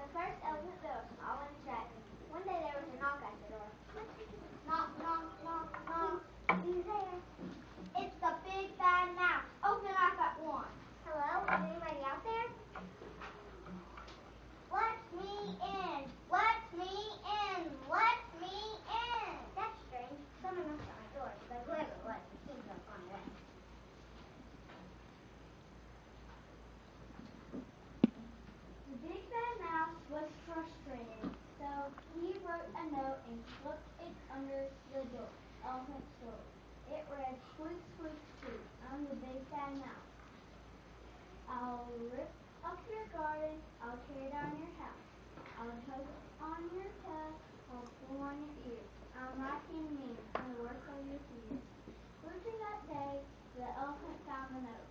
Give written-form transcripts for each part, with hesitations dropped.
the first elephant built a small wooden shack. One day there was a knock at the door. Knock, knock, knock, knock. Who's there? It's the big bad mouse. Open up at once. Hello? Is anybody out there? Let me in. Let me in. Let me in. That's strange. Someone knocked on my door, but whoever it was, it seems to have gone away. The big bad mouse was frustrated, so he wrote a note and slipped it under the door. Elephant's door. It read, squeak, squeak, squeak. I'm the big bad mouse. I'll rip up your garden. I'll tear down your house. I'll tug on your tail. I'll pull on your ears. I'm mighty and mean. I work all your fears. Later that day, the elephant found the note.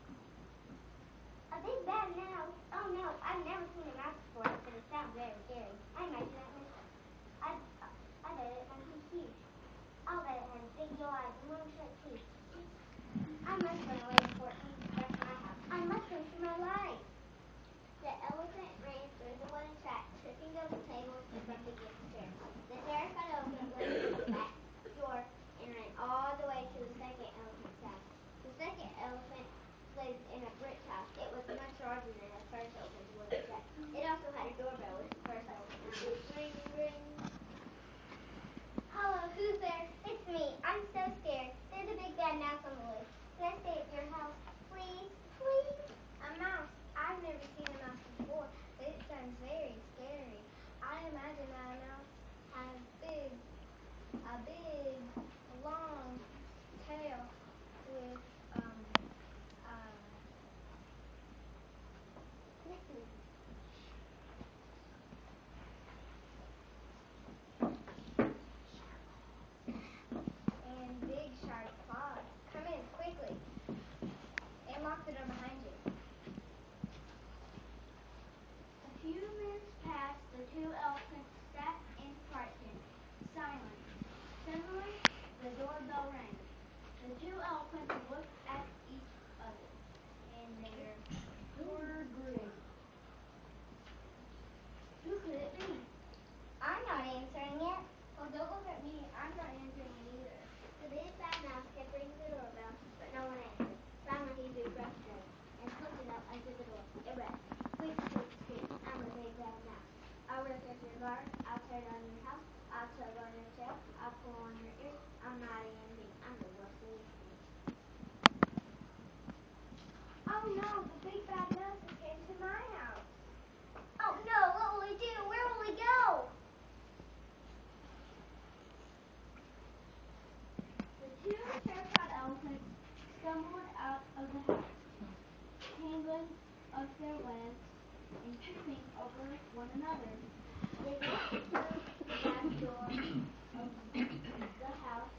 A big bad mouse? Oh no, I've never seen a mouse before, but it sounds very scary. I imagine it was, I bet it must be huge. I'll bet it has big yellow eyes and long sharp teeth. I must run away before it comes back to my house. I must run for my life. The elephant ran through the wooden shack, tripping over tables and bumping against chairs. The terrified elephant went through the back door and ran all the way to the second elephant's house. The second elephant lived in a brick house. It was much larger than the first elephant's wooden shack. It also had a doorbell with the first elephant's house. Ring, ring. Hello, who's there? It's me. I'm so scared. There's a big bad mouse on the loose. Can I stay at your house, please? Please? A mouse? I've never seen a mouse before, but it sounds very scary. I imagine that a mouse has a big, long tail with, and big sharp claws. Come in, quickly. And lock the door behind you. A few minutes passed. The two elephants sat in frightened silence. Suddenly, the doorbell rang. The two elephants looked at each other, and their horror grew. Who could it be? I'm not answering it. Well, don't look at me. I'm not answering it either. The big bad mouse kept ringing the doorbell, but no one answered. Finally, he grew frustrated and slipped a note under the door. It read, squeak, squeak, squeak. I'm the big bad mouse. I'll rip up your garden. I'll tear down your house. I'll tug on your tail. I'll pull on your ears. I'm mighty and mean. I'm the worst of your fears. Oh no, the big bad mouse has came to my house. Oh no, what will we do? Where will we go? The two terrified elephants stumbled out of the house, tangling up their legs and tripping over one another. They walked through the back door of the house.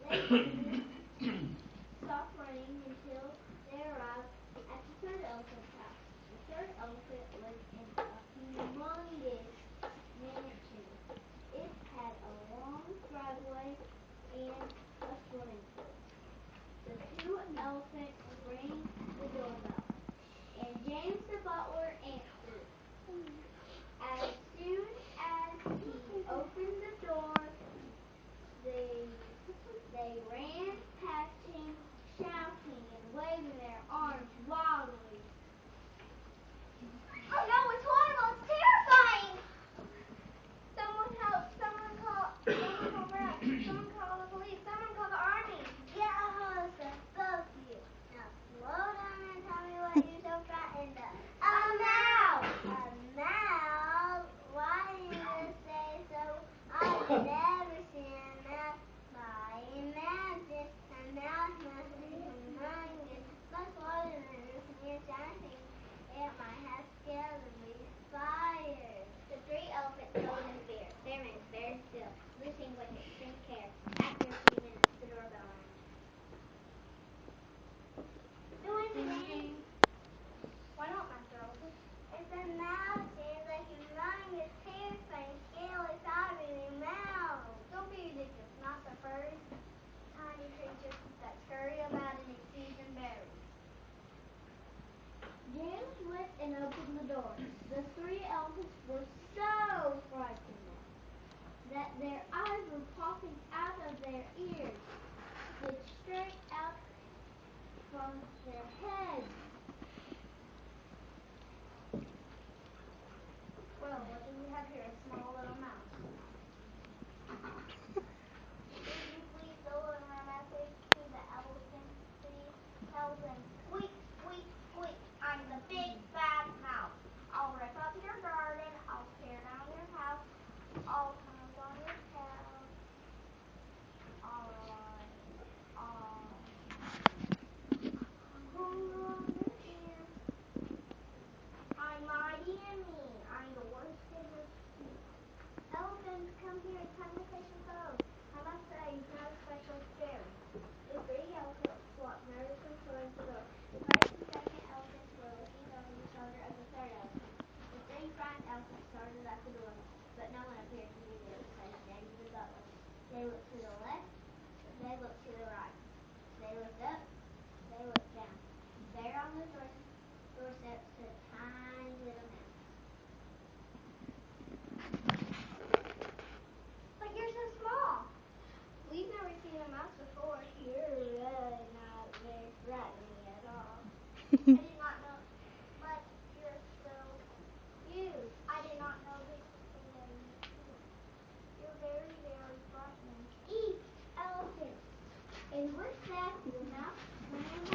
They didn't stop running until they arrived at the third elephant's house. The third elephant lived in a humongous mansion. It had a long driveway and a swimming pool. The two elephants rang the doorbell, and James the butler answered. As soon as he opened the door, they ran on their heads. Well, what do we have here? A small little mouse. Would you please deliver my message to the elephants, please? Tell them, squeak, squeak, squeak. I'm the big bad mouse. I'll rip up your garden. I'll tear down your house. I'll pound on your cow. Pull on your ear. I'm mighty and mean. I'm the worst in the sea. Elephants, come here. It's time to face your foes. I must say, you're not especially scary. The three elephants walked nervously towards the door. The first and second elephants were looking over the shoulder of the third elephant. The three front elephants started at the door, but no one appeared to be there besides James the butler. They looked to the left, they looked to the right. They looked up, they looked down. There on the doorstep stood a tiny little mouse. But you're so small. We've never seen a mouse before. You're really not very frightening at all. I did not know, but you're so huge. I did not know this was the way you feel. You're very, very frightening. Eat elephants. And with that, the mouse swam